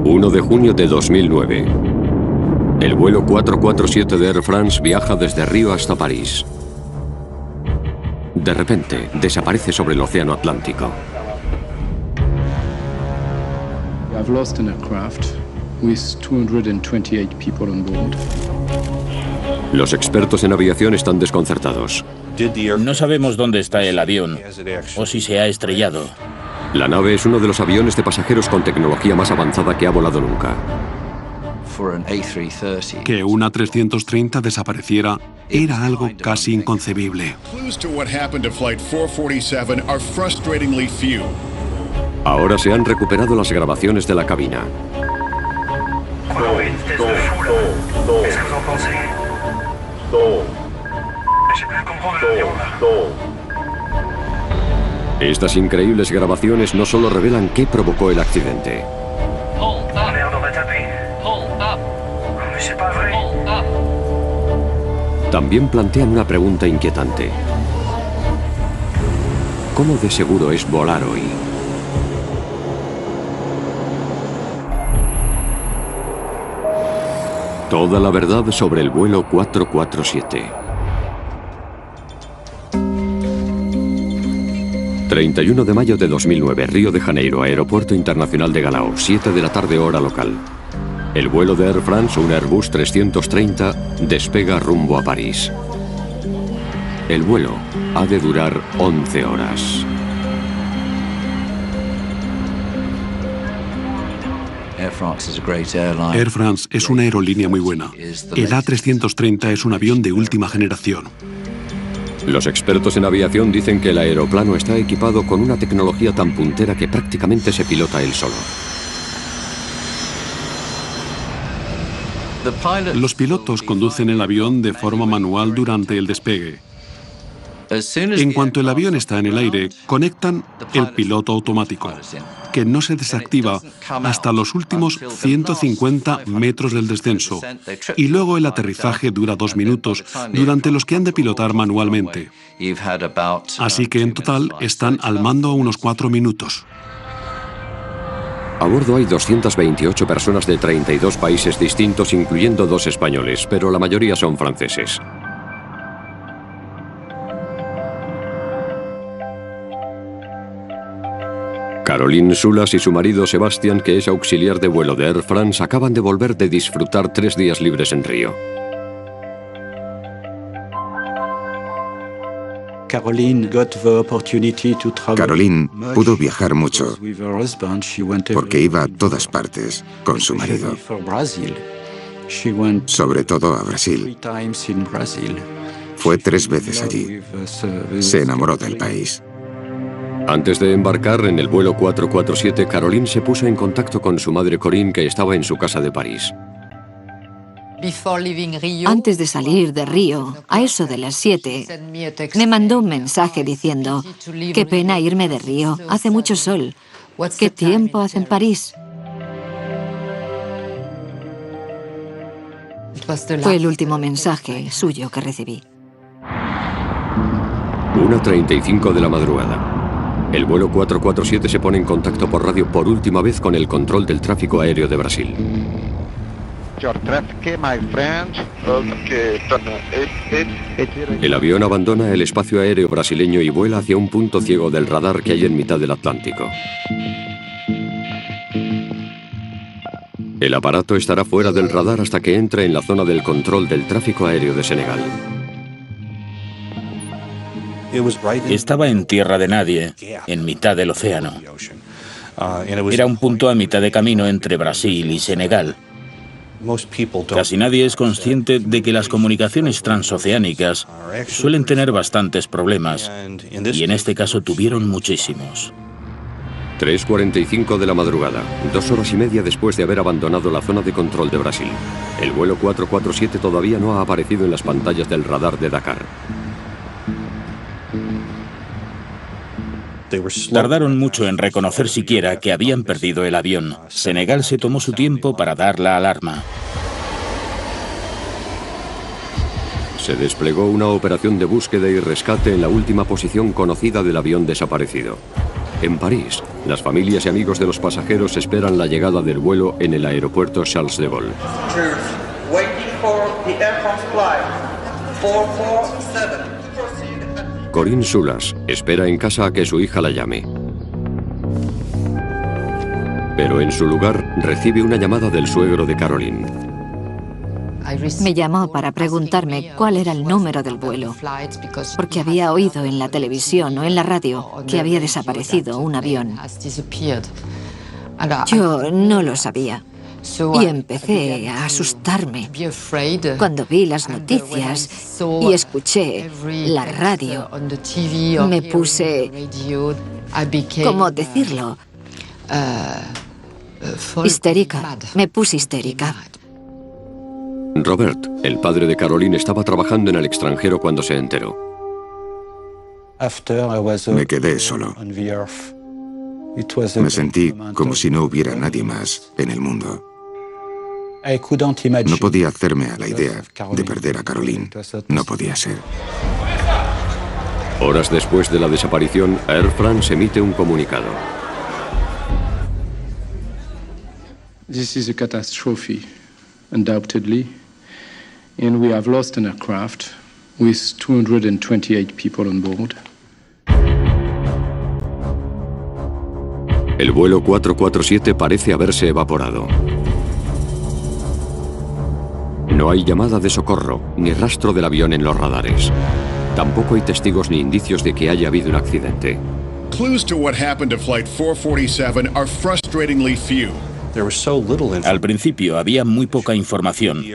1 de junio de 2009. El vuelo 447 de Air France viaja desde Río hasta París. De repente, desaparece sobre el océano Atlántico. I've lost an aircraft with 228 people on board. Los expertos en aviación están desconcertados. No sabemos dónde está el avión o si se ha estrellado. La nave es uno de los aviones de pasajeros con tecnología más avanzada que ha volado nunca. Que una 330 desapareciera era algo casi inconcebible. Ahora se han recuperado las grabaciones de la cabina. Estas increíbles grabaciones no solo revelan qué provocó el accidente. También plantean una pregunta inquietante. ¿Cómo de seguro es volar hoy? Toda la verdad sobre el vuelo 447. 31 de mayo de 2009, Río de Janeiro, Aeropuerto Internacional de Galeão, 7 de la tarde hora local. El vuelo de Air France, un Airbus 330, despega rumbo a París. El vuelo ha de durar 11 horas. Air France es una aerolínea muy buena. El A330 es un avión de última generación. Los expertos en aviación dicen que el aeroplano está equipado con una tecnología tan puntera que prácticamente se pilota él solo. Los pilotos conducen el avión de forma manual durante el despegue. En cuanto el avión está en el aire, conectan el piloto automático, que no se desactiva hasta los últimos 150 metros del descenso, y luego el aterrizaje dura 2 minutos, durante los que han de pilotar manualmente. Así que en total están al mando unos 4 minutos. A bordo hay 228 personas de 32 países distintos, incluyendo 2 españoles, pero la mayoría son franceses. Caroline Soulas y su marido Sebastián, que es auxiliar de vuelo de Air France, acaban de volver de disfrutar 3 días libres en Río. Caroline pudo viajar mucho porque iba a todas partes con su marido, sobre todo a Brasil. Fue 3 veces allí. Se enamoró del país. Antes de embarcar en el vuelo 447, Caroline se puso en contacto con su madre Corinne, que estaba en su casa de París. Antes de salir de Río, a eso de las 7, me mandó un mensaje diciendo: qué pena irme de Río, hace mucho sol. ¿Qué tiempo hace en París? Fue el último mensaje suyo que recibí. 1:35 de la madrugada. El vuelo 447 se pone en contacto por radio por última vez con el control del tráfico aéreo de Brasil. El avión abandona el espacio aéreo brasileño y vuela hacia un punto ciego del radar que hay en mitad del Atlántico. El aparato estará fuera del radar hasta que entre en la zona del control del tráfico aéreo de Senegal. Estaba en tierra de nadie, en mitad del océano. Era un punto a mitad de camino entre Brasil y Senegal. Casi nadie es consciente de que las comunicaciones transoceánicas suelen tener bastantes problemas, y en este caso tuvieron muchísimos. 3:45 de la madrugada, 2 horas y media después de haber abandonado la zona de control de Brasil. El vuelo 447 todavía no ha aparecido en las pantallas del radar de Dakar. Tardaron mucho en reconocer siquiera que habían perdido el avión. Senegal se tomó su tiempo para dar la alarma. Se desplegó una operación de búsqueda y rescate en la última posición conocida del avión desaparecido. En París, Las familias y amigos de los pasajeros esperan la llegada del vuelo en el aeropuerto Charles de Gaulle. Corinne Sulas espera en casa a que su hija la llame. Pero en su lugar recibe una llamada del suegro de Caroline. Me llamó para preguntarme cuál era el número del vuelo, porque había oído en la televisión o en la radio que había desaparecido un avión. Yo no lo sabía y empecé a asustarme cuando vi las noticias y escuché la radio. Me puse, ¿cómo decirlo? Histérica. Me puse histérica. Robert, el padre de Caroline, estaba trabajando en el extranjero cuando se enteró. Me quedé solo. Me sentí como si no hubiera nadie más en el mundo. No podía hacerme a la idea de perder a Caroline. No podía ser. Horas después de la desaparición, Air France emite un comunicado. This is a catastrophe, undoubtedly, and we have lost an aircraft with 228 people on board. El vuelo 447 parece haberse evaporado. No hay llamada de socorro ni rastro del avión en los radares. Tampoco hay testigos ni indicios de que haya habido un accidente. Clues to what happened to Flight 447 are frustratingly few. Al principio había muy poca información.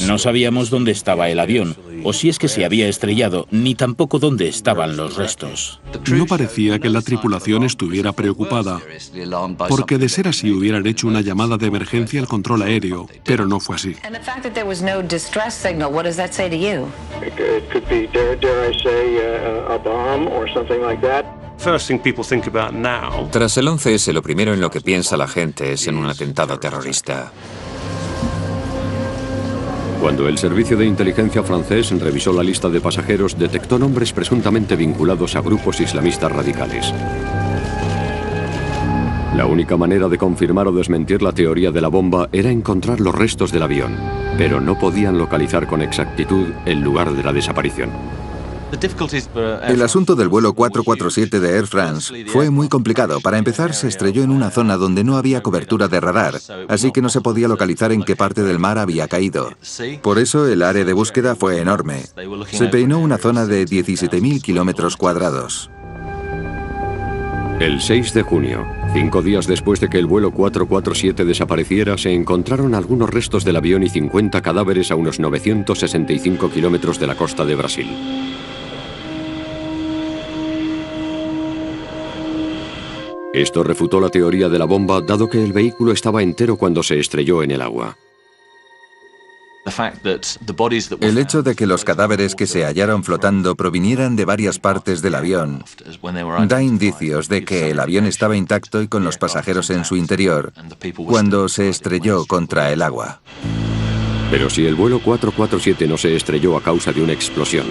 No sabíamos dónde estaba el avión, o si es que se había estrellado, ni tampoco dónde estaban los restos. No parecía que la tripulación estuviera preocupada, porque de ser así hubieran hecho una llamada de emergencia al control aéreo, pero no fue así. Tras el 11S, lo primero en lo que piensa la gente es en un atentado terrorista. Cuando el servicio de inteligencia francés revisó la lista de pasajeros, detectó nombres presuntamente vinculados a grupos islamistas radicales. La única manera de confirmar o desmentir la teoría de la bomba era encontrar los restos del avión, pero no podían localizar con exactitud el lugar de la desaparición. El asunto del vuelo 447 de Air France fue muy complicado. Para empezar, se estrelló en una zona donde no había cobertura de radar, así que no se podía localizar en qué parte del mar había caído. Por eso, el área de búsqueda fue enorme. Se peinó una zona de 17.000 kilómetros cuadrados. El 6 de junio, 5 días después de que el vuelo 447 desapareciera, se encontraron algunos restos del avión y 50 cadáveres a unos 965 kilómetros de la costa de Brasil. Esto refutó la teoría de la bomba, dado que el vehículo estaba entero cuando se estrelló en el agua. El hecho de que los cadáveres que se hallaron flotando provinieran de varias partes del avión da indicios de que el avión estaba intacto y con los pasajeros en su interior cuando se estrelló contra el agua. Pero si el vuelo 447 no se estrelló a causa de una explosión,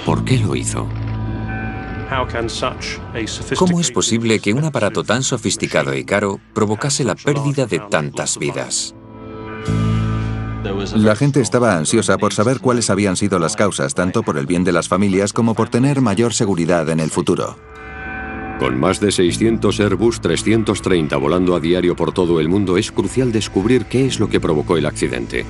¿por qué lo hizo? ¿Cómo es posible que un aparato tan sofisticado y caro provocase la pérdida de tantas vidas? La gente estaba ansiosa por saber cuáles habían sido las causas, tanto por el bien de las familias como por tener mayor seguridad en el futuro. Con más de 600 Airbus 330 volando a diario por todo el mundo, es crucial descubrir qué es lo que provocó el accidente.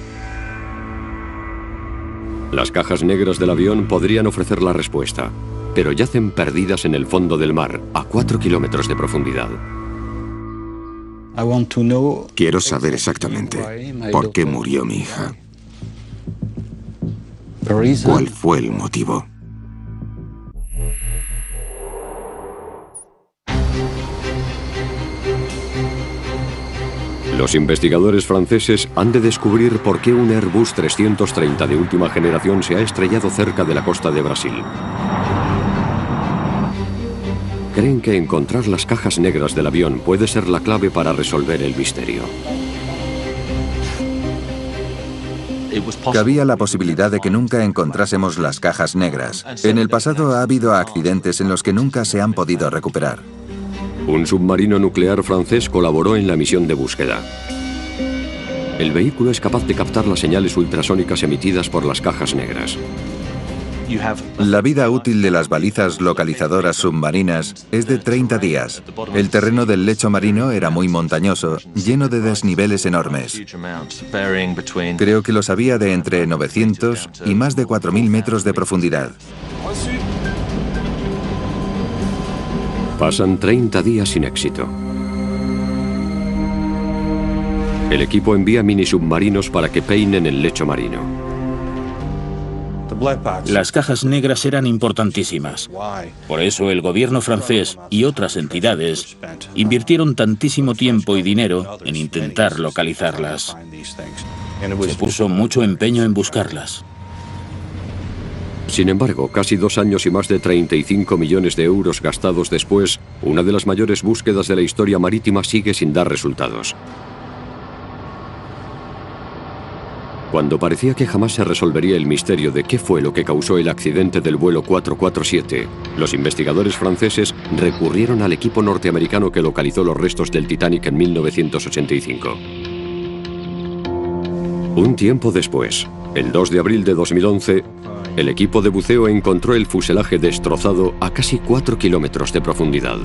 Las cajas negras del avión podrían ofrecer la respuesta, pero yacen perdidas en el fondo del mar, a 4 kilómetros de profundidad. Quiero saber exactamente por qué murió mi hija. ¿Cuál fue el motivo? Los investigadores franceses han de descubrir por qué un Airbus 330 de última generación se ha estrellado cerca de la costa de Brasil. Creen que encontrar las cajas negras del avión puede ser la clave para resolver el misterio. Cabía la posibilidad de que nunca encontrásemos las cajas negras. En el pasado ha habido accidentes en los que nunca se han podido recuperar. Un submarino nuclear francés colaboró en la misión de búsqueda. El vehículo es capaz de captar las señales ultrasónicas emitidas por las cajas negras. La vida útil de las balizas localizadoras submarinas es de 30 días. El terreno del lecho marino era muy montañoso, lleno de desniveles enormes. Creo que los había de entre 900 y más de 4.000 metros de profundidad. Pasan 30 días sin éxito. El equipo envía mini submarinos para que peinen el lecho marino. Las cajas negras eran importantísimas. Por eso el gobierno francés y otras entidades invirtieron tantísimo tiempo y dinero en intentar localizarlas. Se puso mucho empeño en buscarlas. Sin embargo, casi 2 años y más de 35 millones de euros gastados después, una de las mayores búsquedas de la historia marítima sigue sin dar resultados. Cuando parecía que jamás se resolvería el misterio de qué fue lo que causó el accidente del vuelo 447, los investigadores franceses recurrieron al equipo norteamericano que localizó los restos del Titanic en 1985. Un tiempo después, el 2 de abril de 2011, el equipo de buceo encontró el fuselaje destrozado a casi 4 kilómetros de profundidad.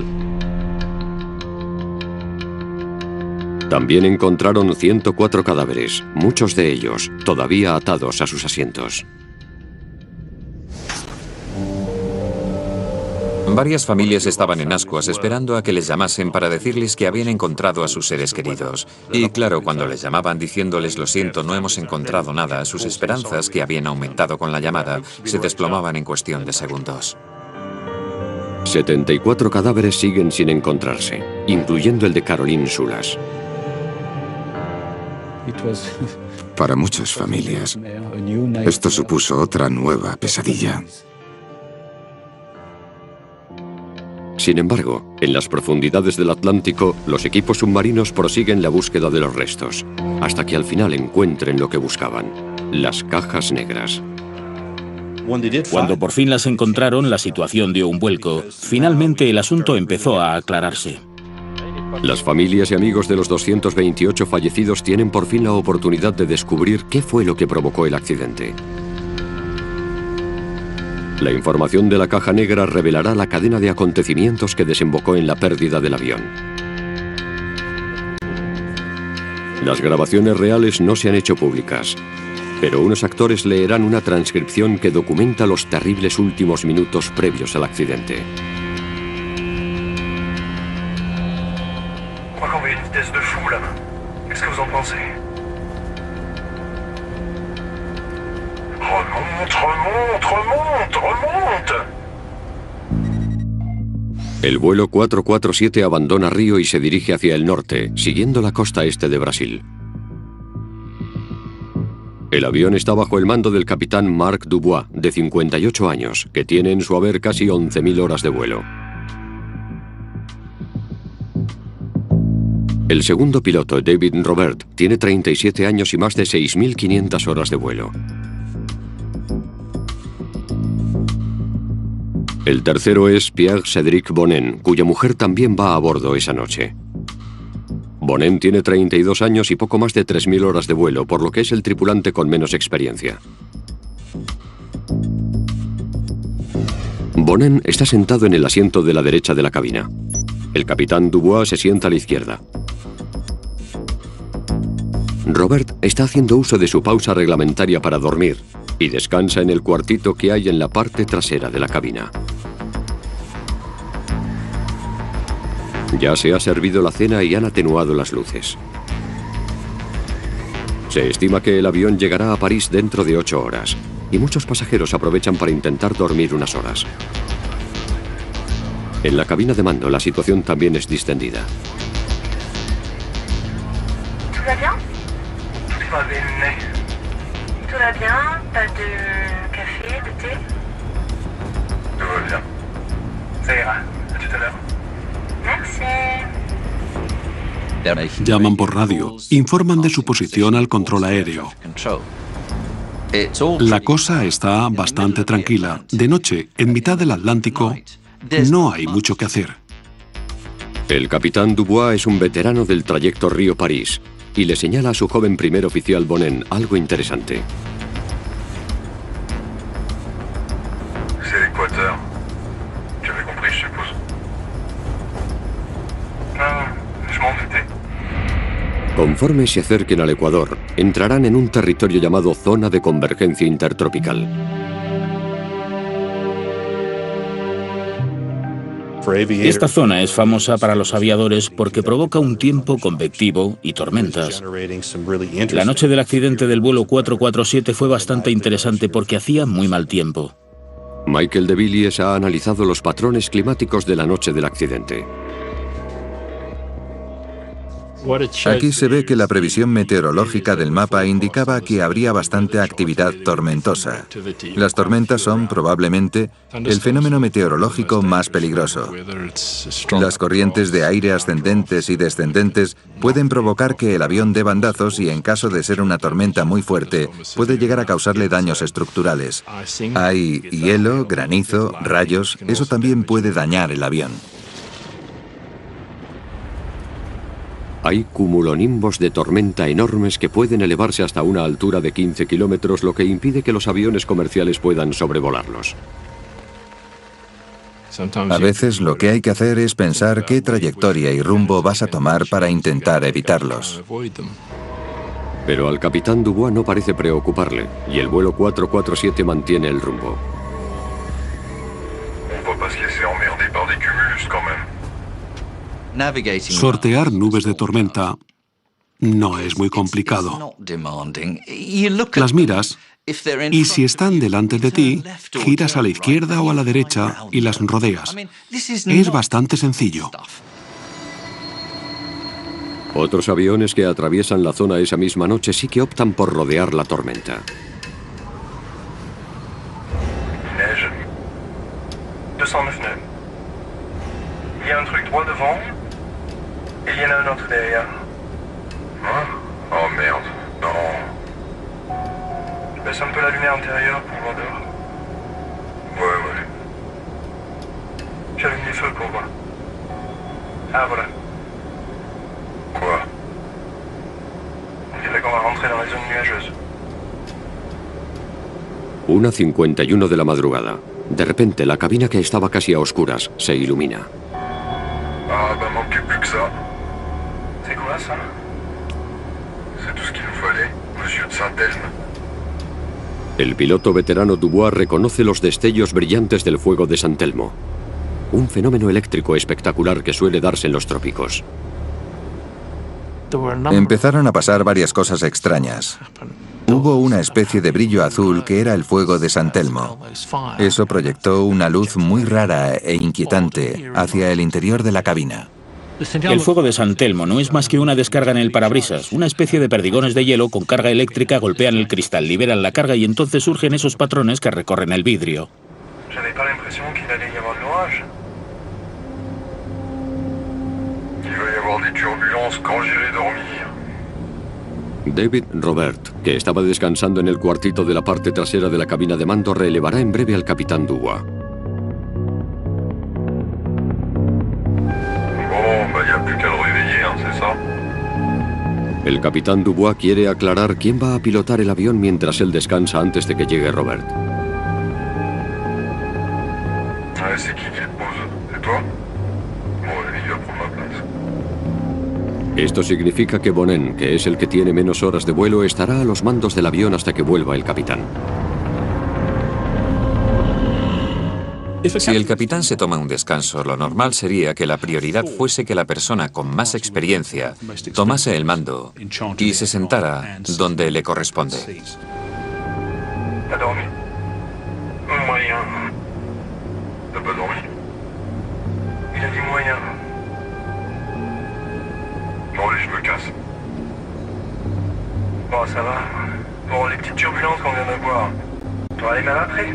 También encontraron 104 cadáveres, muchos de ellos todavía atados a sus asientos. Varias familias estaban en ascuas esperando a que les llamasen para decirles que habían encontrado a sus seres queridos. Y claro, cuando les llamaban diciéndoles lo siento, no hemos encontrado nada, sus esperanzas, que habían aumentado con la llamada, se desplomaban en cuestión de segundos. 74 cadáveres siguen sin encontrarse, incluyendo el de Caroline Soulas. Para muchas familias, esto supuso otra nueva pesadilla. Sin embargo, en las profundidades del Atlántico, los equipos submarinos prosiguen la búsqueda de los restos, hasta que al final encuentren lo que buscaban, las cajas negras. Cuando por fin las encontraron, la situación dio un vuelco. Finalmente el asunto empezó a aclararse. Las familias y amigos de los 228 fallecidos tienen por fin la oportunidad de descubrir qué fue lo que provocó el accidente. La información de la caja negra revelará la cadena de acontecimientos que desembocó en la pérdida del avión. Las grabaciones reales no se han hecho públicas, pero unos actores leerán una transcripción que documenta los terribles últimos minutos previos al accidente. El vuelo 447 abandona Río y se dirige hacia el norte, siguiendo la costa este de Brasil. El avión está bajo el mando del capitán Marc Dubois, de 58 años, que tiene en su haber casi 11.000 horas de vuelo. El segundo piloto, David Robert, tiene 37 años y más de 6.500 horas de vuelo. El tercero es Pierre-Cédric Bonin, cuya mujer también va a bordo esa noche. Bonin tiene 32 años y poco más de 3.000 horas de vuelo, por lo que es el tripulante con menos experiencia. Bonin está sentado en el asiento de la derecha de la cabina. El capitán Dubois se sienta a la izquierda. Robert está haciendo uso de su pausa reglamentaria para dormir y descansa en el cuartito que hay en la parte trasera de la cabina. Ya se ha servido la cena y han atenuado las luces. Se estima que el avión llegará a París dentro de 8 horas y muchos pasajeros aprovechan para intentar dormir unas horas. En la cabina de mando la situación también es distendida. ¿Todo va bien? Todo va bien. ¿Todo va bien? ¿Pas de café, de té? Todo va bien. Ça ira. A tout à l'heure. Merci. Llaman por radio, informan de su posición al control aéreo. La cosa está bastante tranquila. De noche, en mitad del Atlántico, no hay mucho que hacer. El capitán Dubois es un veterano del trayecto Río-París y le señala a su joven primer oficial Bonnen algo interesante. C'est l'équateur. Tu avais compris, je suppose. Non, je m'en doutais. Conforme se acerquen al Ecuador, entrarán en un territorio llamado Zona de Convergencia Intertropical. Esta zona es famosa para los aviadores porque provoca un tiempo convectivo y tormentas. La noche del accidente del vuelo 447 fue bastante interesante porque hacía muy mal tiempo. Michael de Villiers ha analizado los patrones climáticos de la noche del accidente. Aquí se ve que la previsión meteorológica del mapa indicaba que habría bastante actividad tormentosa. Las tormentas son, probablemente, el fenómeno meteorológico más peligroso. Las corrientes de aire ascendentes y descendentes pueden provocar que el avión dé bandazos y, en caso de ser una tormenta muy fuerte, puede llegar a causarle daños estructurales. Hay hielo, granizo, rayos, eso también puede dañar el avión. Hay cumulonimbos de tormenta enormes que pueden elevarse hasta una altura de 15 kilómetros, lo que impide que los aviones comerciales puedan sobrevolarlos. A veces lo que hay que hacer es pensar qué trayectoria y rumbo vas a tomar para intentar evitarlos. Pero al capitán Dubois no parece preocuparle, y el vuelo 447 mantiene el rumbo. Sortear nubes de tormenta no es muy complicado. Las miras y si están delante de ti, giras a la izquierda o a la derecha y las rodeas. Es bastante sencillo. Otros aviones que atraviesan la zona esa misma noche sí que optan por rodear la tormenta. Il y a un truc droit devant, et il y en a un autre derrière. Hein? Oh merde, non. Je baisse un peu la lumière intérieure pour voir dehors. Ouais. J'allume les feux pour voir. Ah voilà. Quoi? On dirait qu'on va rentrer dans la zone nuageuse. 1:51 de la madrugada. De repente, la cabina que estaba casi a oscuras se ilumina. Ah, bah manquait plus que ça. C'est quoi ça? C'est tout ce qu'il nous fallait, monsieur de Saint-Elme. El piloto veterano Dubois reconoce los destellos brillantes del fuego de San Telmo, un fenómeno eléctrico espectacular que suele darse en los trópicos. Empezaron a pasar varias cosas extrañas. Hubo una especie de brillo azul que era el fuego de San Telmo. Eso proyectó una luz muy rara e inquietante hacia el interior de la cabina. El fuego de San Telmo no es más que una descarga en el parabrisas. Una especie de perdigones de hielo con carga eléctrica golpean el cristal, liberan la carga y entonces surgen esos patrones que recorren el vidrio. David Robert, que estaba descansando en el cuartito de la parte trasera de la cabina de mando, relevará en breve al capitán Dubois. El capitán Dubois quiere aclarar quién va a pilotar el avión mientras él descansa antes de que llegue Robert. Esto significa que Bonnen, que es el que tiene menos horas de vuelo, estará a los mandos del avión hasta que vuelva el capitán. Si el capitán se toma un descanso, lo normal sería que la prioridad fuese que la persona con más experiencia tomase el mando y se sentara donde le corresponde. Bon, ça va. Bon, les petites turbulences qu'on vient d'avoir. Tu vas aller mal après?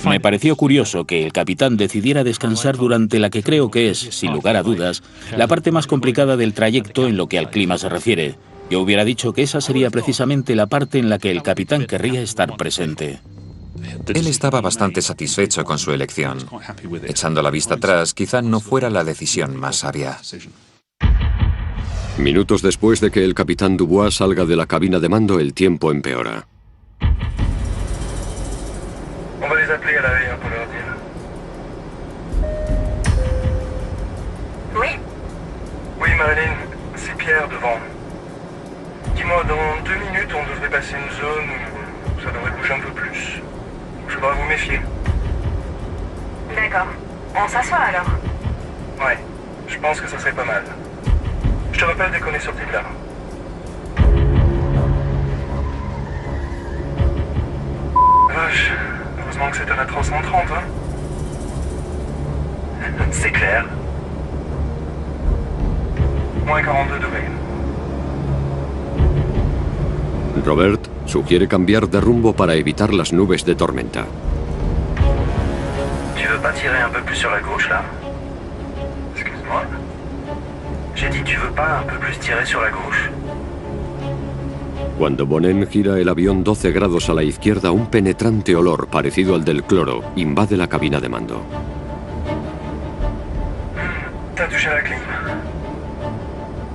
Me pareció curioso que el capitán decidiera descansar durante la que creo que es, sin lugar a dudas, la parte más complicada del trayecto en lo que al clima se refiere. Yo hubiera dicho que esa sería precisamente la parte en la que el capitán querría estar presente. Él estaba bastante satisfecho con su elección. Echando la vista atrás, quizá no fuera la decisión más sabia. Minutos después de que el capitán Dubois salga de la cabina de mando, el tiempo empeora. Oui, Marilyn, c'est Pierre devant. Dis-moi, dans 2 minutes, on devrait passer une zone où ça devrait bouger un peu plus. Il faudra vous méfier. D'accord. On s'assoit alors? Ouais, je pense que ça serait pas mal. Je te rappelle dès qu'on est sorti de là. Vache, heureusement que c'est un A330, hein? C'est clair. Moins 42 degrés. Robert sugiere cambiar de rumbo para evitar las nubes de tormenta. Tu veux pas tirer un peu plus sur la gauche, là? Excuse-moi? J'ai dit, tu veux pas un peu plus tirer sur la gauche? Cuando Bonin gira el avión 12 grados a la izquierda, un penetrante olor parecido al del cloro invade la cabina de mando. T'as touché la clim?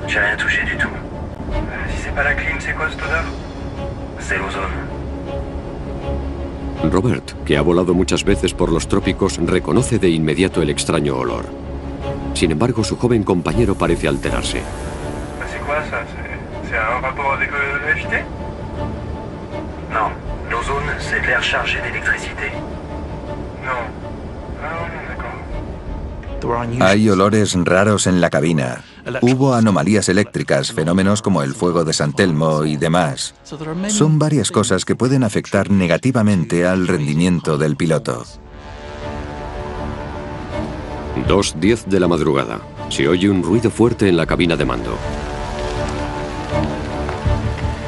J'ai rien touché du tout. Si c'est pas la clim, c'est quoi cette odeur? C'est l'ozone. Robert, que ha volado muchas veces por los trópicos, reconoce de inmediato el extraño olor. Sin embargo, su joven compañero parece alterarse. C'est quoi ça? C'est un rapport avec l'électricité? Non, l'ozone, c'est de l'air chargé d'électricité. Non. Ah, d'accord. Hay olores raros en la cabina. Hubo anomalías eléctricas, fenómenos como el fuego de San Telmo y demás. Son varias cosas que pueden afectar negativamente al rendimiento del piloto. 2:10 de la madrugada. Se oye un ruido fuerte en la cabina de mando.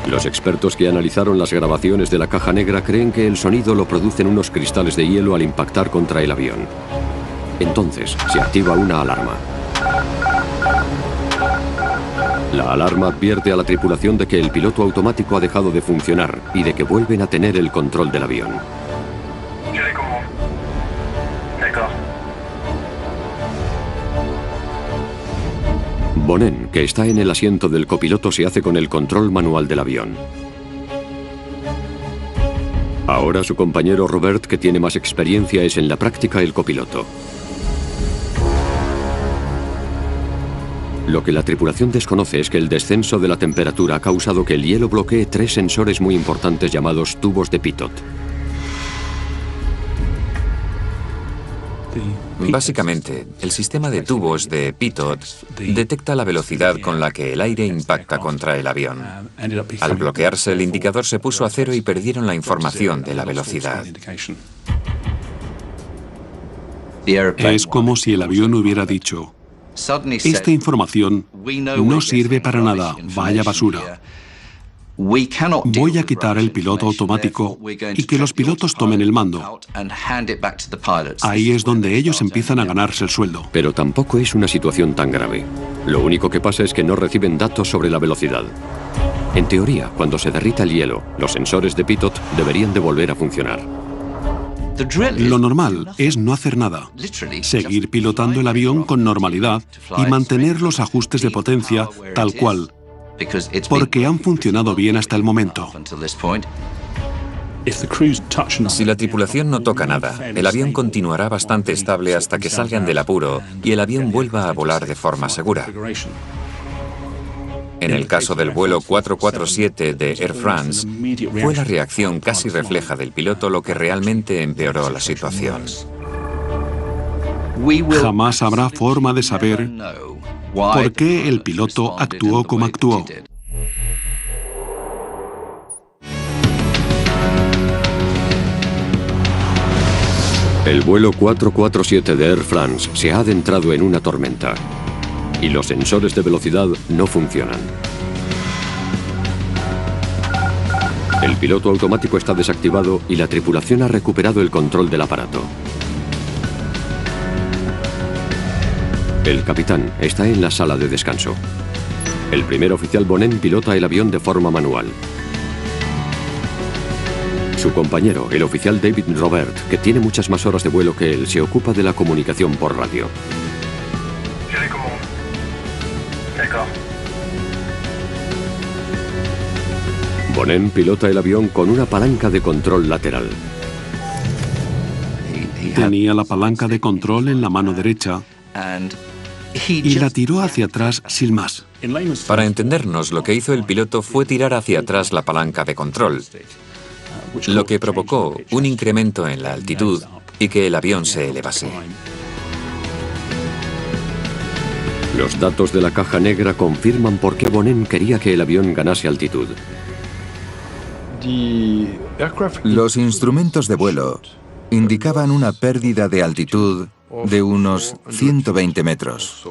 Los expertos que analizaron las grabaciones de la caja negra creen que el sonido lo producen unos cristales de hielo al impactar contra el avión. Entonces, se activa una alarma. La alarma advierte a la tripulación de que el piloto automático ha dejado de funcionar y de que vuelven a tener el control del avión. Bonin, que está en el asiento del copiloto, se hace con el control manual del avión. Ahora su compañero Robert, que tiene más experiencia, es en la práctica el copiloto. Lo que la tripulación desconoce es que el descenso de la temperatura ha causado que el hielo bloquee 3 sensores muy importantes llamados tubos de pitot. Básicamente, el sistema de tubos de pitot detecta la velocidad con la que el aire impacta contra el avión. Al bloquearse, el indicador se puso a cero y perdieron la información de la velocidad. Es como si el avión hubiera dicho: esta información no sirve para nada, vaya basura. Voy a quitar el piloto automático y que los pilotos tomen el mando. Ahí es donde ellos empiezan a ganarse el sueldo. Pero tampoco es una situación tan grave. Lo único que pasa es que no reciben datos sobre la velocidad. En teoría, cuando se derrita el hielo, los sensores de pitot deberían de volver a funcionar. Lo normal es no hacer nada, seguir pilotando el avión con normalidad y mantener los ajustes de potencia tal cual, porque han funcionado bien hasta el momento. Si la tripulación no toca nada, el avión continuará bastante estable hasta que salgan del apuro y el avión vuelva a volar de forma segura. En el caso del vuelo 447 de Air France, fue la reacción casi refleja del piloto lo que realmente empeoró la situación. Jamás habrá forma de saber por qué el piloto actuó como actuó. El vuelo 447 de Air France se ha adentrado en una tormenta y los sensores de velocidad no funcionan. El piloto automático está desactivado y la tripulación ha recuperado el control del aparato. El capitán está en la sala de descanso. El primer oficial Bonin pilota el avión de forma manual. Su compañero, el oficial David Robert, que tiene muchas más horas de vuelo que él, se ocupa de la comunicación por radio. Bonin pilota el avión con una palanca de control lateral. Tenía la palanca de control en la mano derecha y la tiró hacia atrás sin más. Para entendernos, lo que hizo el piloto fue tirar hacia atrás la palanca de control, lo que provocó un incremento en la altitud y que el avión se elevase. Los datos de la caja negra confirman por qué Bonin quería que el avión ganase altitud. Los instrumentos de vuelo indicaban una pérdida de altitud de unos 120 metros.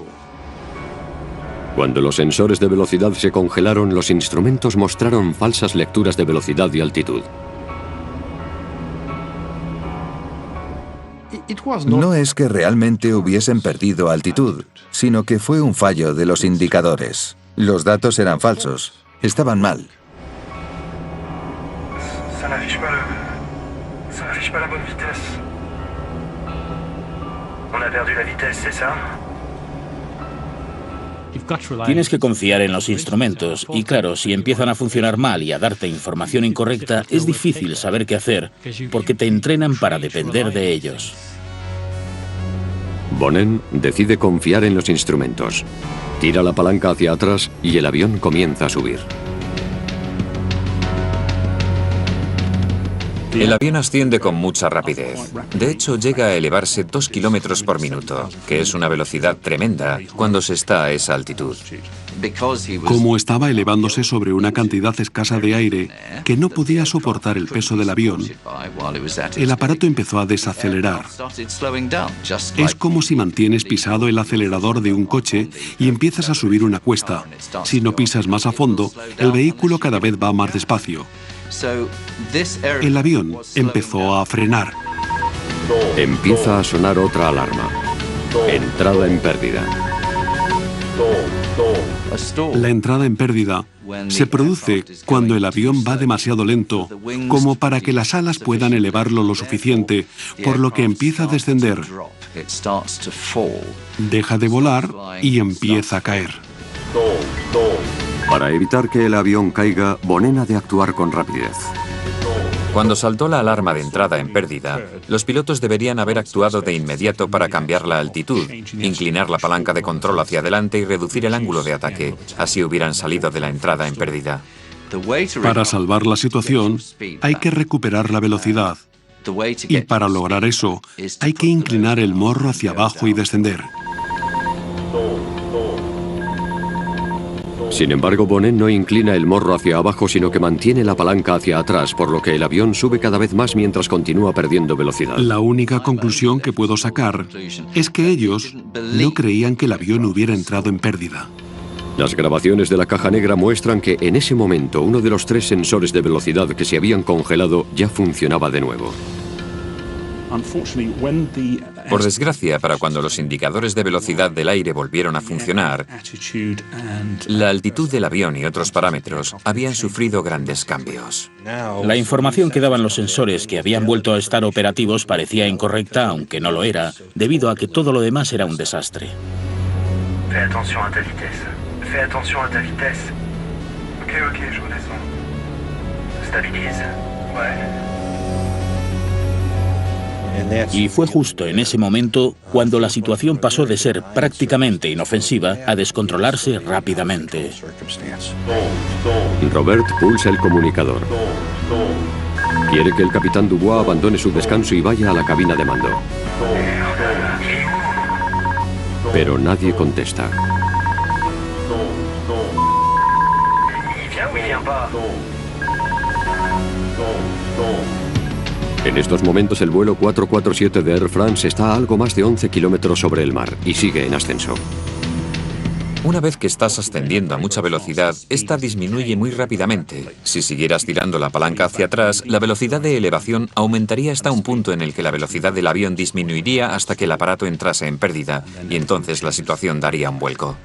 Cuando los sensores de velocidad se congelaron, los instrumentos mostraron falsas lecturas de velocidad y altitud. No es que realmente hubiesen perdido altitud, sino que fue un fallo de los indicadores. Los datos eran falsos, estaban mal. Ça n'affiche pas la bonne vitesse. On a perdu la vitesse, c'est ça? Tienes que confiar en los instrumentos y claro, si empiezan a funcionar mal y a darte información incorrecta, es difícil saber qué hacer porque te entrenan para depender de ellos. Bonin decide confiar en los instrumentos. Tira la palanca hacia atrás y el avión comienza a subir. El avión asciende con mucha rapidez. De hecho, llega a elevarse 2 kilómetros por minuto, que es una velocidad tremenda cuando se está a esa altitud. Como estaba elevándose sobre una cantidad escasa de aire que no podía soportar el peso del avión, el aparato empezó a desacelerar. Es como si mantienes pisado el acelerador de un coche y empiezas a subir una cuesta. Si no pisas más a fondo, el vehículo cada vez va más despacio. El avión empezó a frenar. Empieza a sonar otra alarma. Entrada en pérdida. La entrada en pérdida se produce cuando el avión va demasiado lento como para que las alas puedan elevarlo lo suficiente, por lo que empieza a descender. Deja de volar y empieza a caer. Para evitar que el avión caiga, Bonin ha de actuar con rapidez. Cuando saltó la alarma de entrada en pérdida, los pilotos deberían haber actuado de inmediato para cambiar la altitud, inclinar la palanca de control hacia adelante y reducir el ángulo de ataque. Así hubieran salido de la entrada en pérdida. Para salvar la situación, hay que recuperar la velocidad. Y para lograr eso, hay que inclinar el morro hacia abajo y descender. Sin embargo, Bonin no inclina el morro hacia abajo, sino que mantiene la palanca hacia atrás, por lo que el avión sube cada vez más mientras continúa perdiendo velocidad. La única conclusión que puedo sacar es que ellos no creían que el avión hubiera entrado en pérdida. Las grabaciones de la caja negra muestran que en ese momento uno de los 3 sensores de velocidad que se habían congelado ya funcionaba de nuevo. Por desgracia, para cuando los indicadores de velocidad del aire volvieron a funcionar, la altitud del avión y otros parámetros habían sufrido grandes cambios. La información que daban los sensores que habían vuelto a estar operativos parecía incorrecta, aunque no lo era, debido a que todo lo demás era un desastre. Fais attention à ta vitesse. Fais attention à ta vitesse. Ok, je redescends. Stabilise. Ouais. Y fue justo en ese momento cuando la situación pasó de ser prácticamente inofensiva a descontrolarse rápidamente. Robert pulsa el comunicador. Quiere que el capitán Dubois abandone su descanso y vaya a la cabina de mando. Pero nadie contesta. En estos momentos el vuelo 447 de Air France está a algo más de 11 kilómetros sobre el mar y sigue en ascenso. Una vez que estás ascendiendo a mucha velocidad, esta disminuye muy rápidamente. Si siguieras tirando la palanca hacia atrás, la velocidad de elevación aumentaría hasta un punto en el que la velocidad del avión disminuiría hasta que el aparato entrase en pérdida, y entonces la situación daría un vuelco.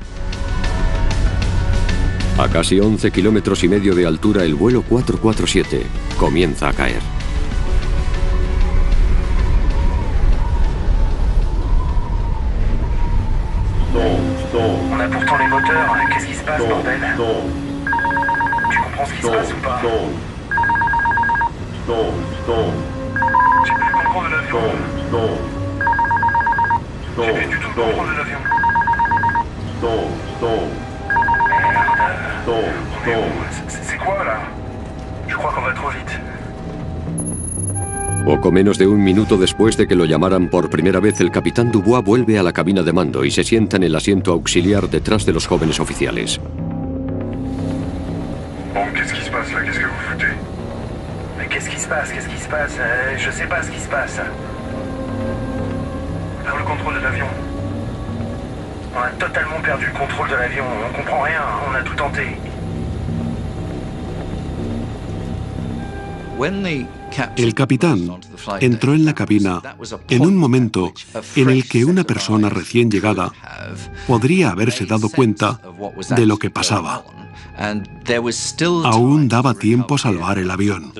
A casi 11 kilómetros y medio de altura, el vuelo 447 comienza a caer. Docteur, qu'est-ce qui se passe, bordel? Tu comprends ce qui se passe ou pas? J'ai plus le contrôle de l'avion. J'ai plus du tout le contrôle de l'avion. Merde. On est où? C'est quoi, là? Je crois qu'on va trop vite. Poco menos de un minuto después de que lo llamaran por primera vez, el capitán Dubois vuelve a la cabina de mando y se sienta en el asiento auxiliar detrás de los jóvenes oficiales. Bon, qu'est-ce qui se passe là? Qu'est-ce que vous foutez? Mais qu'est-ce qui se passe? Qu'est-ce qui se passe? Je sais pas ce qui se passe. Vers le contrôle de l'avion. On a totalement perdu le contrôle de l'avion. On comprend rien. On a tout tenté. El capitán entró en la cabina en un momento en el que una persona recién llegada podría haberse dado cuenta de lo que pasaba. Aún daba tiempo a salvar el avión.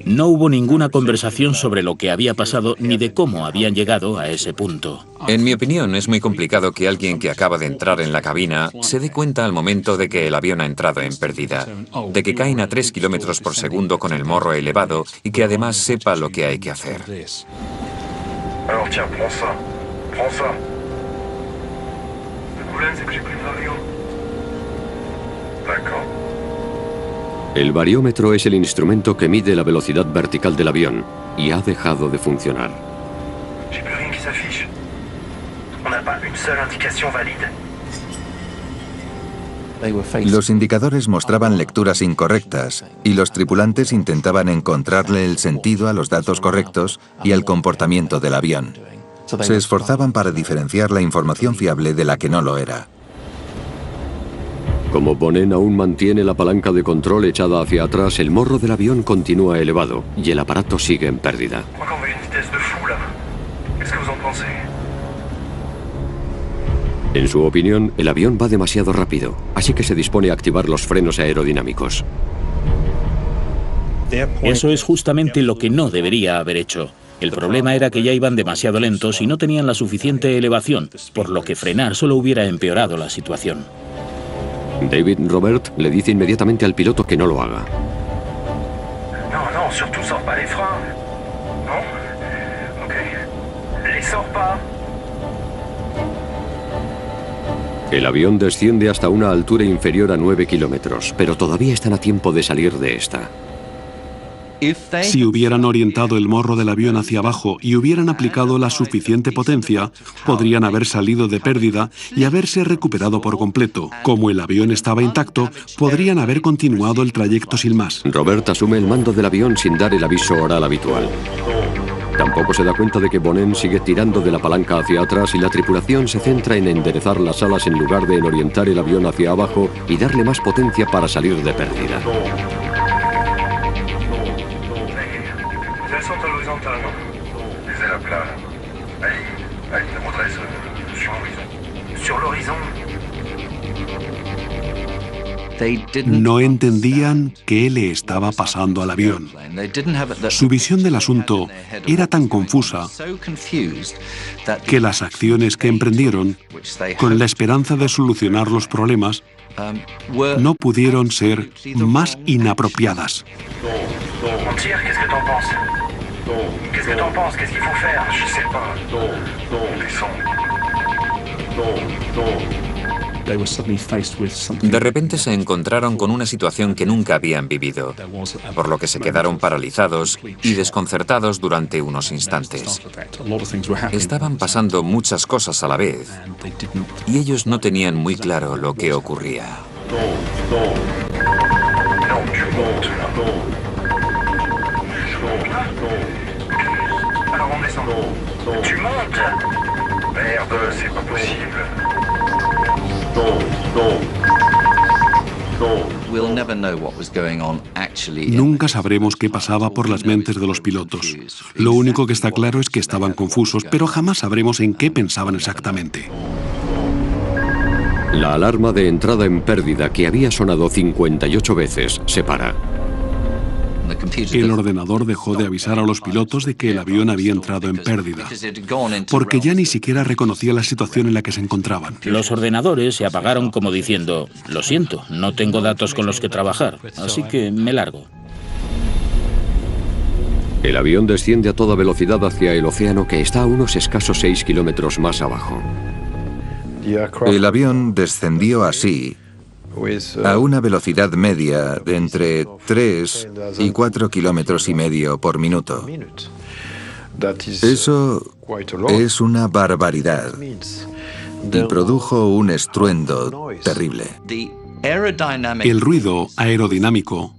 No hubo ninguna conversación sobre lo que había pasado ni de cómo habían llegado a ese punto. En mi opinión, es muy complicado que alguien que acaba de entrar en la cabina se dé cuenta al momento de que el avión ha entrado en pérdida, de que caen a 3 kilómetros por segundo con el morro elevado y que además sepa lo que hay que hacer. Alors tiens, prends ça. Prends ça. Le problème, c'est que j'ai pris l'avion. D'accord. El bariómetro es el instrumento que mide la velocidad vertical del avión y ha dejado de funcionar. J'ai plus rien qui s'affiche. On n'a pas une seule indication valide. Los indicadores mostraban lecturas incorrectas y los tripulantes intentaban encontrarle el sentido a los datos correctos y al comportamiento del avión. Se esforzaban para diferenciar la información fiable de la que no lo era. Como Bonnen aún mantiene la palanca de control echada hacia atrás, el morro del avión continúa elevado y el aparato sigue en pérdida. En su opinión, el avión va demasiado rápido, así que se dispone a activar los frenos aerodinámicos. Eso es justamente lo que no debería haber hecho. El problema era que ya iban demasiado lentos y no tenían la suficiente elevación, por lo que frenar solo hubiera empeorado la situación. David Robert le dice inmediatamente al piloto que no lo haga. No, surtout sors pas les freins. ¿No? Ok. Les sors pas. El avión desciende hasta una altura inferior a 9 kilómetros, pero todavía están a tiempo de salir de esta. Si hubieran orientado el morro del avión hacia abajo y hubieran aplicado la suficiente potencia, podrían haber salido de pérdida y haberse recuperado por completo. Como el avión estaba intacto, podrían haber continuado el trayecto sin más. Robert asume el mando del avión sin dar el aviso oral habitual. Tampoco se da cuenta de que Bonnen sigue tirando de la palanca hacia atrás y la tripulación se centra en enderezar las alas en lugar de en orientar el avión hacia abajo y darle más potencia para salir de pérdida. No entendían qué le estaba pasando al avión. Su visión del asunto era tan confusa que las acciones que emprendieron, con la esperanza de solucionar los problemas, no pudieron ser más inapropiadas. De repente se encontraron con una situación que nunca habían vivido, por lo que se quedaron paralizados y desconcertados durante unos instantes. Estaban pasando muchas cosas a la vez y ellos no tenían muy claro lo que ocurría. Nunca sabremos qué pasaba por las mentes de los pilotos. Lo único que está claro es que estaban confusos, pero jamás sabremos en qué pensaban exactamente. La alarma de entrada en pérdida, que había sonado 58 veces, se para. El ordenador dejó de avisar a los pilotos de que el avión había entrado en pérdida, porque ya ni siquiera reconocía la situación en la que se encontraban. Los ordenadores se apagaron como diciendo, lo siento, no tengo datos con los que trabajar, así que me largo. El avión desciende a toda velocidad hacia el océano, que está a unos escasos 6 kilómetros más abajo. El avión descendió así, a una velocidad media de entre 3 y 4 kilómetros y medio por minuto. Eso es una barbaridad y produjo un estruendo terrible. El ruido aerodinámico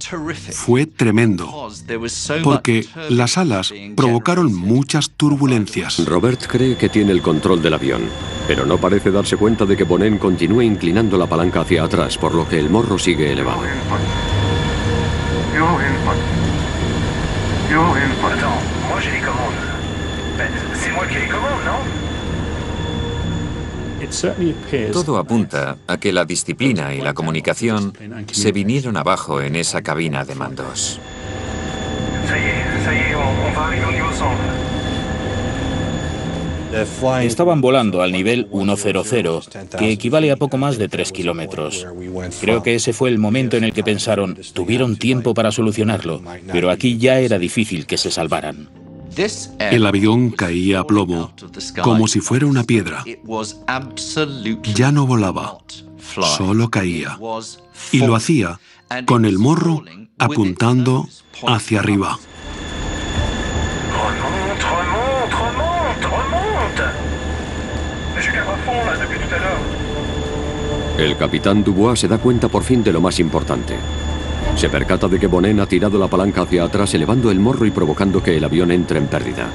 fue tremendo, porque las alas provocaron muchas turbulencias. Robert cree que tiene el control del avión, pero no parece darse cuenta de que Bonin continúa inclinando la palanca hacia atrás, por lo que el morro sigue elevado. Todo apunta a que la disciplina y la comunicación se vinieron abajo en esa cabina de mandos. Estaban volando al nivel 100, que equivale a poco más de 3 kilómetros. Creo que ese fue el momento en el que pensaron, tuvieron tiempo para solucionarlo, pero aquí ya era difícil que se salvaran. El avión caía a plomo, como si fuera una piedra. Ya no volaba, solo caía. Y lo hacía con el morro apuntando hacia arriba. El capitán Dubois se da cuenta por fin de lo más importante. Se percata de que Bonin ha tirado la palanca hacia atrás, elevando el morro y provocando que el avión entre en pérdida.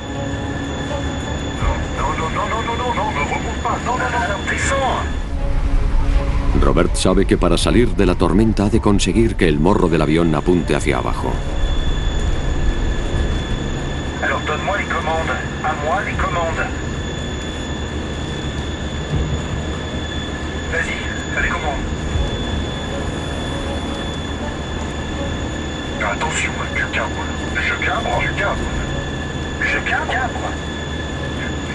Robert sabe que para salir de la tormenta ha de conseguir que el morro del avión apunte hacia abajo. Attention, je cabre. Je cabre. Je cabre.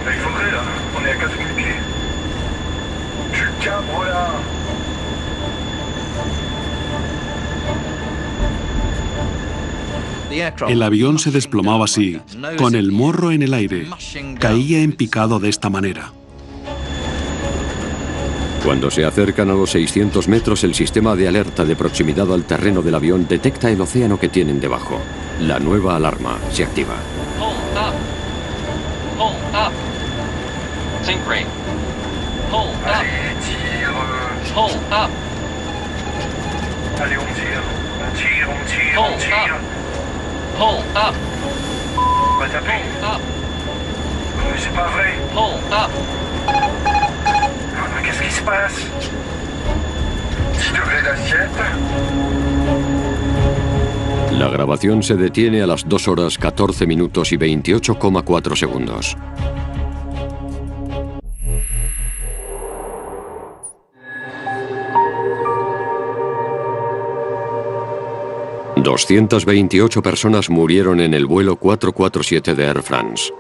Il faudrait là, on est à 4000 pieds. Je cabre là. El avión se desplomaba así, con el morro en el aire. Caía en picado de esta manera. Cuando se acercan a los 600 metros, el sistema de alerta de proximidad al terreno del avión detecta el océano que tienen debajo. La nueva alarma se activa. Hold up. Hold up. Sink rate. Hold up. Allez, tire. Hold up. Allez, on tire. On tire, on tire, on tire. Hold up. On va taper. Hold up. Mais c'est pas vrai. Hold up. Qu'est-ce qui se passe? 10 degrés d'assiette. La grabación se detiene a las 2 horas 14 minutos y 28,4 segundos. ...228 personas murieron en el vuelo 447 de Air France.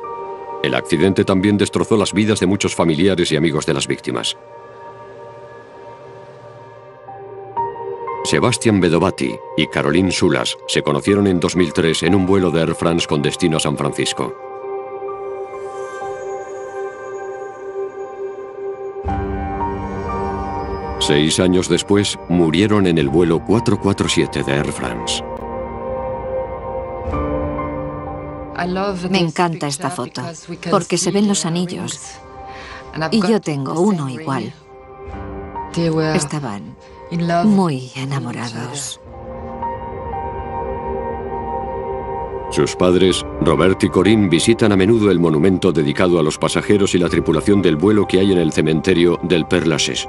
El accidente también destrozó las vidas de muchos familiares y amigos de las víctimas. Sebastian Bedovati y Caroline Soulas se conocieron en 2003 en un vuelo de Air France con destino a San Francisco. Seis años después, murieron en el vuelo 447 de Air France. Me encanta esta foto, porque se ven los anillos. Y yo tengo uno igual. Estaban muy enamorados. Sus padres, Robert y Corinne, visitan a menudo el monumento dedicado a los pasajeros y la tripulación del vuelo que hay en el cementerio del Père Lachaise.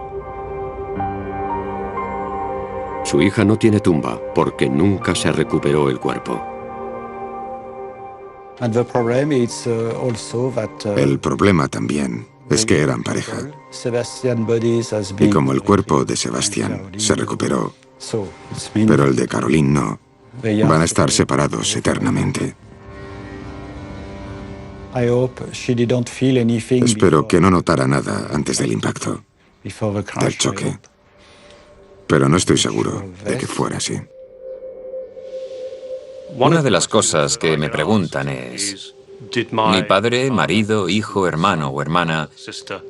Su hija no tiene tumba porque nunca se recuperó el cuerpo. El problema también es que eran pareja. Y como el cuerpo de Sebastián se recuperó, pero el de Caroline no, Van a estar separados eternamente. Espero que no notara nada antes del impacto, del choque. Pero no estoy seguro de que fuera así. Una de las cosas que me preguntan es, ¿mi padre, marido, hijo, hermano o hermana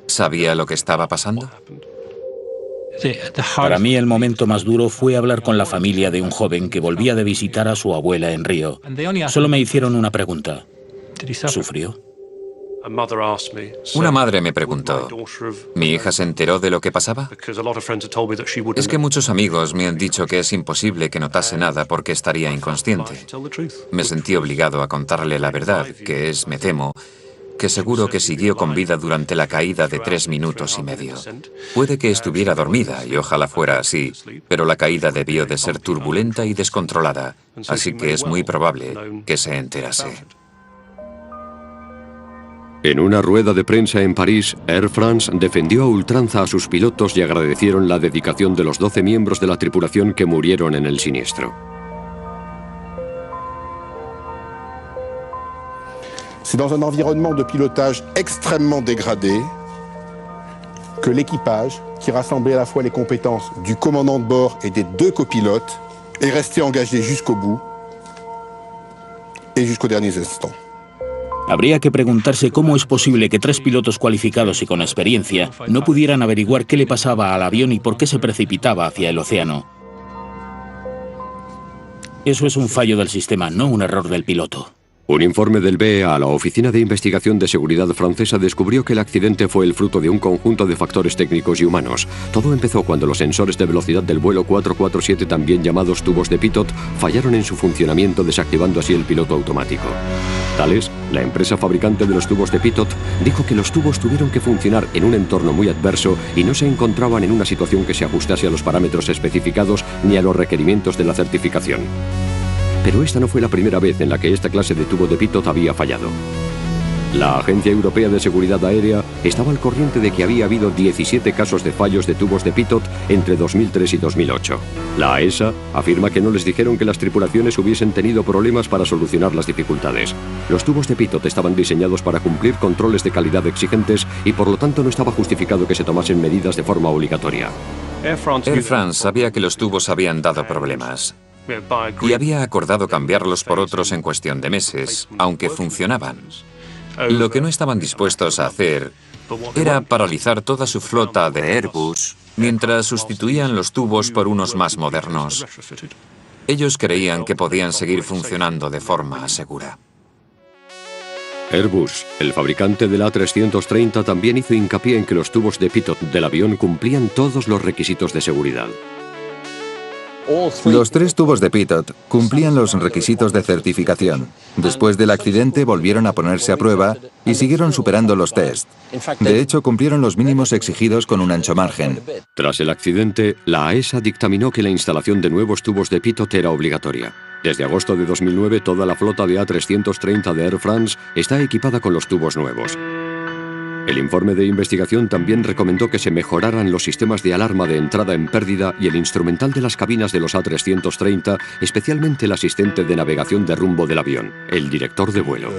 sabía lo que estaba pasando? Para mí el momento más duro fue hablar con la familia de un joven que volvía de visitar a su abuela en Río. Solo me hicieron una pregunta. ¿Sufrió? Una madre me preguntó, ¿mi hija se enteró de lo que pasaba? Es que muchos amigos me han dicho que es imposible que notase nada porque estaría inconsciente. Me sentí obligado a contarle la verdad, que es, me temo, que seguro que siguió con vida durante la caída de 3 minutos y medio. Puede que estuviera dormida, y ojalá fuera así, pero la caída debió de ser turbulenta y descontrolada, así que es muy probable que se enterase. En una rueda de prensa en París, Air France defendió a ultranza a sus pilotos y agradecieron la dedicación de los 12 miembros de la tripulación que murieron en el siniestro. C'est dans un environnement de pilotage extrêmement dégradé que l'équipage, qui rassemblait à la fois les compétences du commandant de bord et des 2 copilotes, est resté engagé jusqu'au bout et jusqu'aux derniers instants. Habría que preguntarse cómo es posible que 3 pilotos cualificados y con experiencia no pudieran averiguar qué le pasaba al avión y por qué se precipitaba hacia el océano. Eso es un fallo del sistema, no un error del piloto. Un informe del BEA a la Oficina de Investigación de Seguridad francesa descubrió que el accidente fue el fruto de un conjunto de factores técnicos y humanos. Todo empezó cuando los sensores de velocidad del vuelo 447, también llamados tubos de pitot, fallaron en su funcionamiento, desactivando así el piloto automático. Thales, la empresa fabricante de los tubos de pitot, dijo que los tubos tuvieron que funcionar en un entorno muy adverso y no se encontraban en una situación que se ajustase a los parámetros especificados ni a los requerimientos de la certificación. Pero esta no fue la primera vez en la que esta clase de tubo de pitot había fallado. La Agencia Europea de Seguridad Aérea estaba al corriente de que había habido 17 casos de fallos de tubos de pitot entre 2003 y 2008. La AESA afirma que no les dijeron que las tripulaciones hubiesen tenido problemas para solucionar las dificultades. Los tubos de pitot estaban diseñados para cumplir controles de calidad exigentes y por lo tanto no estaba justificado que se tomasen medidas de forma obligatoria. Air France sabía que los tubos habían dado problemas y había acordado cambiarlos por otros en cuestión de meses, aunque funcionaban. Lo que no estaban dispuestos a hacer era paralizar toda su flota de Airbus mientras sustituían los tubos por unos más modernos. Ellos creían que podían seguir funcionando de forma segura. Airbus, el fabricante del A330, también hizo hincapié en que los tubos de pitot del avión cumplían todos los requisitos de seguridad. Los 3 tubos de pitot cumplían los requisitos de certificación. Después del accidente volvieron a ponerse a prueba y siguieron superando los test. De hecho, cumplieron los mínimos exigidos con un ancho margen. Tras el accidente, la AESA dictaminó que la instalación de nuevos tubos de pitot era obligatoria. Desde agosto de 2009, toda la flota de A330 de Air France está equipada con los tubos nuevos. El informe de investigación también recomendó que se mejoraran los sistemas de alarma de entrada en pérdida y el instrumental de las cabinas de los A330, especialmente el asistente de navegación de rumbo del avión, el director de vuelo.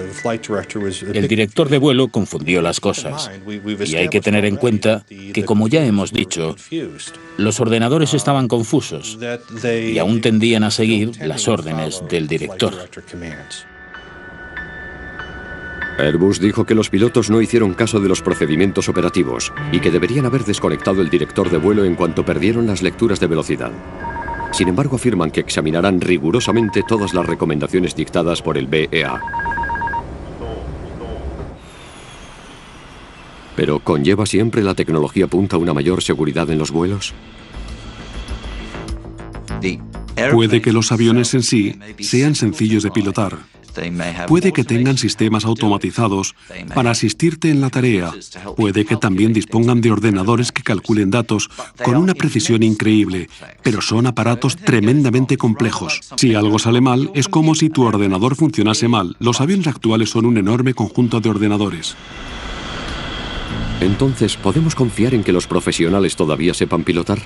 El director de vuelo confundió las cosas. Y hay que tener en cuenta que, como ya hemos dicho, los ordenadores estaban confusos y aún tendían a seguir las órdenes del director. Airbus dijo que los pilotos no hicieron caso de los procedimientos operativos y que deberían haber desconectado el director de vuelo en cuanto perdieron las lecturas de velocidad. Sin embargo, afirman que examinarán rigurosamente todas las recomendaciones dictadas por el BEA. ¿Pero conlleva siempre la tecnología punta una mayor seguridad en los vuelos? Puede que los aviones en sí sean sencillos de pilotar. Puede que tengan sistemas automatizados para asistirte en la tarea. Puede que también dispongan de ordenadores que calculen datos con una precisión increíble, pero son aparatos tremendamente complejos. Si algo sale mal, es como si tu ordenador funcionase mal. Los aviones actuales son un enorme conjunto de ordenadores. Entonces, ¿podemos confiar en que los profesionales todavía sepan pilotar?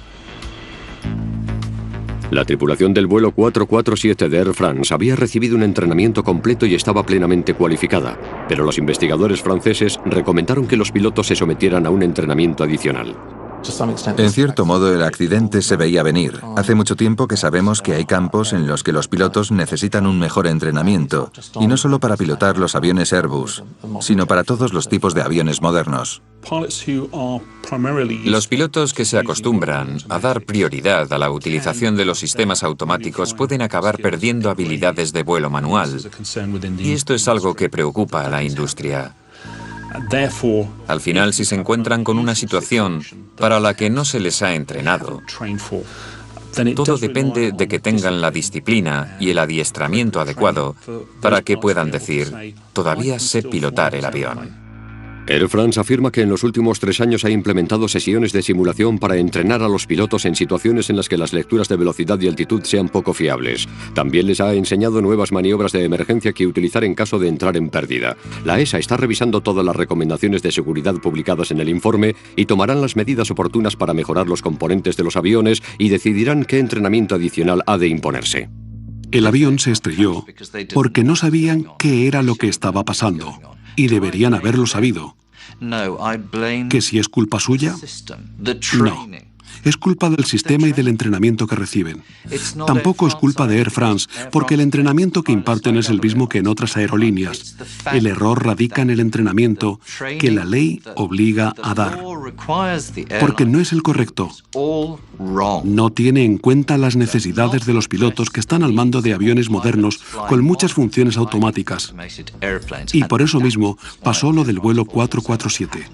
La tripulación del vuelo 447 de Air France había recibido un entrenamiento completo y estaba plenamente cualificada, pero los investigadores franceses recomendaron que los pilotos se sometieran a un entrenamiento adicional. En cierto modo, el accidente se veía venir. Hace mucho tiempo que sabemos que hay campos en los que los pilotos necesitan un mejor entrenamiento, y no solo para pilotar los aviones Airbus, sino para todos los tipos de aviones modernos. Los pilotos que se acostumbran a dar prioridad a la utilización de los sistemas automáticos pueden acabar perdiendo habilidades de vuelo manual, y esto es algo que preocupa a la industria. Al final, si se encuentran con una situación para la que no se les ha entrenado, todo depende de que tengan la disciplina y el adiestramiento adecuado para que puedan decir, todavía sé pilotar el avión. Air France afirma que en los últimos 3 años ha implementado sesiones de simulación para entrenar a los pilotos en situaciones en las que las lecturas de velocidad y altitud sean poco fiables. También les ha enseñado nuevas maniobras de emergencia que utilizar en caso de entrar en pérdida. La ESA está revisando todas las recomendaciones de seguridad publicadas en el informe y tomarán las medidas oportunas para mejorar los componentes de los aviones y decidirán qué entrenamiento adicional ha de imponerse. El avión se estrelló porque no sabían qué era lo que estaba pasando, y deberían haberlo sabido. ¿Que si es culpa suya? No. Es culpa del sistema y del entrenamiento que reciben. Tampoco es culpa de Air France, porque el entrenamiento que imparten es el mismo que en otras aerolíneas. El error radica en el entrenamiento que la ley obliga a dar, porque no es el correcto. No tiene en cuenta las necesidades de los pilotos que están al mando de aviones modernos con muchas funciones automáticas. Y por eso mismo pasó lo del vuelo 447.